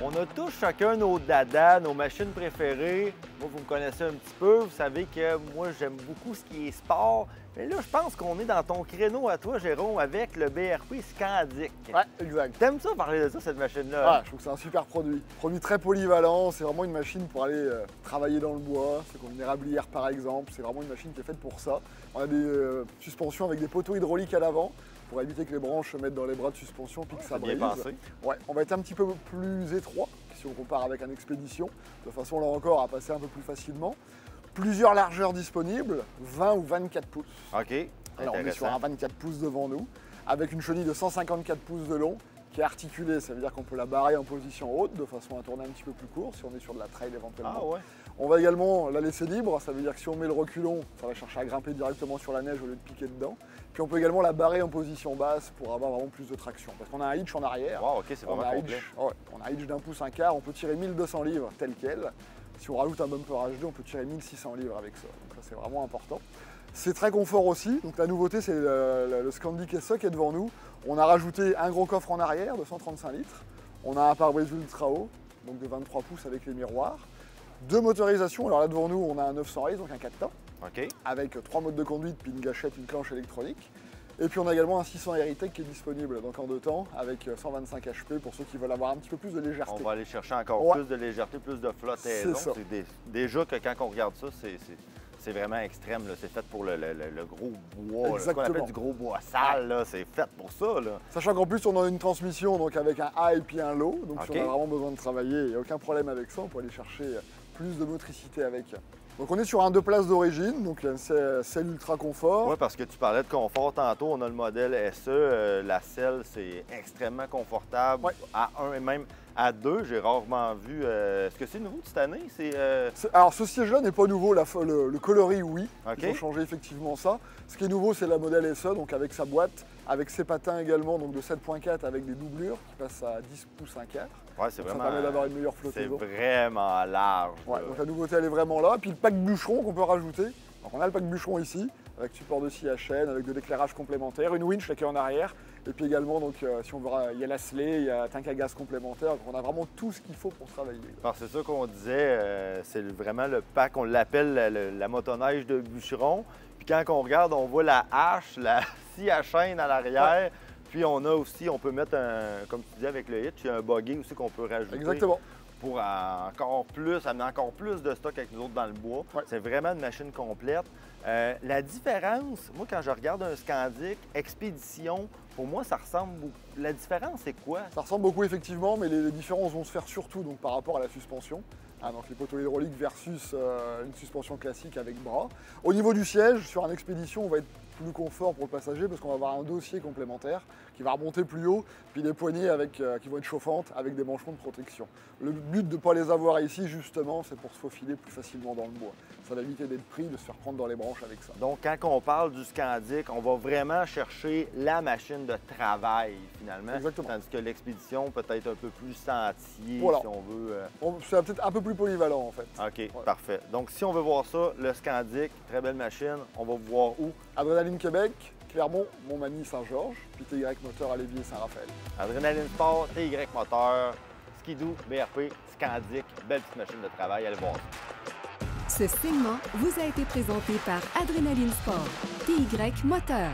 On a tous chacun nos dadas, nos machines préférées. Moi, vous me connaissez un petit peu, vous savez que moi, j'aime beaucoup ce qui est sport. Mais là, je pense qu'on est dans ton créneau à toi, Jérôme, avec le BRP Scandic. Ouais, exact. T'aimes ça parler de ça, cette machine-là? Ouais, je trouve que c'est un super produit. Produit très polyvalent, c'est vraiment une machine pour aller travailler dans le bois. C'est comme une érablière par exemple, c'est vraiment une machine qui est faite pour ça. On a des suspensions avec des poteaux hydrauliques à l'avant pour éviter que les branches se mettent dans les bras de suspension puis que ça brise. Bien pensé. Ouais, on va être un petit peu plus étroit si on compare avec un expédition, de façon là encore à passer un peu plus facilement. Plusieurs largeurs disponibles, 20 ou 24 pouces. OK. Alors on est sur un 24 pouces devant nous, avec une chenille de 154 pouces de long, qui est articulée, ça veut dire qu'on peut la barrer en position haute, de façon à tourner un petit peu plus court, si on est sur de la trail éventuellement. Ah ouais. On va également la laisser libre, ça veut dire que si on met le reculon, ça va chercher à grimper directement sur la neige au lieu de piquer dedans. Puis on peut également la barrer en position basse pour avoir vraiment plus de traction. Parce qu'on a un hitch en arrière. Wow, OK, c'est vraiment complet. On a un hitch d'un pouce un quart, on peut tirer 1200 livres tel quel. Si on rajoute un bumper H2, on peut tirer 1600 livres avec ça. Donc ça, c'est vraiment important. C'est très confort aussi. Donc la nouveauté, c'est le Scandic SE qui est devant nous. On a rajouté un gros coffre en arrière de 135 litres. On a un pare-brise ultra haut, donc de 23 pouces avec les miroirs. Deux motorisations. Alors là, devant nous, on a un 900 race, donc un 4 temps. OK. Avec 3 modes de conduite, puis une gâchette, une clenche électronique. Et puis on a également un 600 Heritage qui est disponible, donc en 2 temps, avec 125 HP pour ceux qui veulent avoir un petit peu plus de légèreté. On va aller chercher encore plus de légèreté, plus de flottaison. C'est déjà que quand on regarde ça, c'est vraiment extrême. C'est fait pour le gros bois. Ce qu'on appelle du gros bois sale. C'est fait pour ça. Là. Sachant qu'en plus, on a une transmission donc avec un high et puis un low. Donc si on a vraiment besoin de travailler, il n'y a aucun problème avec ça. On peut aller chercher plus de motricité avec. Donc on est sur un 2 places d'origine, donc un selle ultra confort. Oui, parce que tu parlais de confort tantôt, on a le modèle SE, la selle c'est extrêmement confortable, à 1 et même à 2, j'ai rarement vu. Est-ce que c'est nouveau de cette année? Alors ce siège-là n'est pas nouveau, le coloris oui, ils ont changé effectivement ça. Ce qui est nouveau c'est la modèle SE, donc avec sa boîte, avec ses patins également, donc de 7.4 avec des doublures qui passent à 10 pouces un quart. Ouais, c'est vraiment. Ça permet d'avoir une meilleure flottaison. C'est vraiment large. Ouais, donc la nouveauté elle est vraiment là. Puis le pack bûcheron qu'on peut rajouter. Donc on a le pack bûcheron ici, avec support de scie à chaîne, avec de l'éclairage complémentaire, une winch là qui est en arrière. Et puis également, donc, si on veut, il y a la sled, il y a un tank à gaz complémentaire. Donc on a vraiment tout ce qu'il faut pour travailler. C'est ça qu'on disait, c'est vraiment le pack, on l'appelle la motoneige de bûcheron. Puis quand on regarde, on voit la hache, la scie à chaîne à l'arrière. Ouais. Puis on a aussi, on peut mettre comme tu disais avec le hitch, il y a un buggy aussi qu'on peut rajouter. Exactement. Pour amener encore plus de stock avec nous autres dans le bois. Ouais. C'est vraiment une machine complète. La différence, moi quand je regarde un Scandic Expédition, pour moi ça ressemble beaucoup. La différence c'est quoi? Ça ressemble beaucoup effectivement, mais les différences vont se faire surtout donc, par rapport à la suspension. Donc les poteaux hydrauliques versus une suspension classique avec bras. Au niveau du siège, sur un Expédition, on va être plus confort pour le passager parce qu'on va avoir un dossier complémentaire qui va remonter plus haut, puis des poignées qui vont être chauffantes avec des manchons de protection. Le but de ne pas les avoir ici, justement, c'est pour se faufiler plus facilement dans le bois. Ça va éviter d'être pris, de se faire prendre dans les branches avec ça. Donc, quand on parle du Scandic, on va vraiment chercher la machine de travail, finalement. Exactement. Tandis que l'expédition peut être un peu plus sentier, si on veut. C'est peut-être un peu plus polyvalent, en fait. OK, parfait. Donc, si on veut voir ça, le Scandic, très belle machine, on va vous voir où? Adrénaline Québec, Clermont, Montmagny, Saint-Georges, puis TY Moteur à Lévis et Saint-Raphaël. Adrénaline Sport, TY Moteur, Skidoo, BRP, Scandic, belle petite machine de travail, allez voir ça. Ce segment vous a été présenté par Adrénaline Sport, TY Moteur.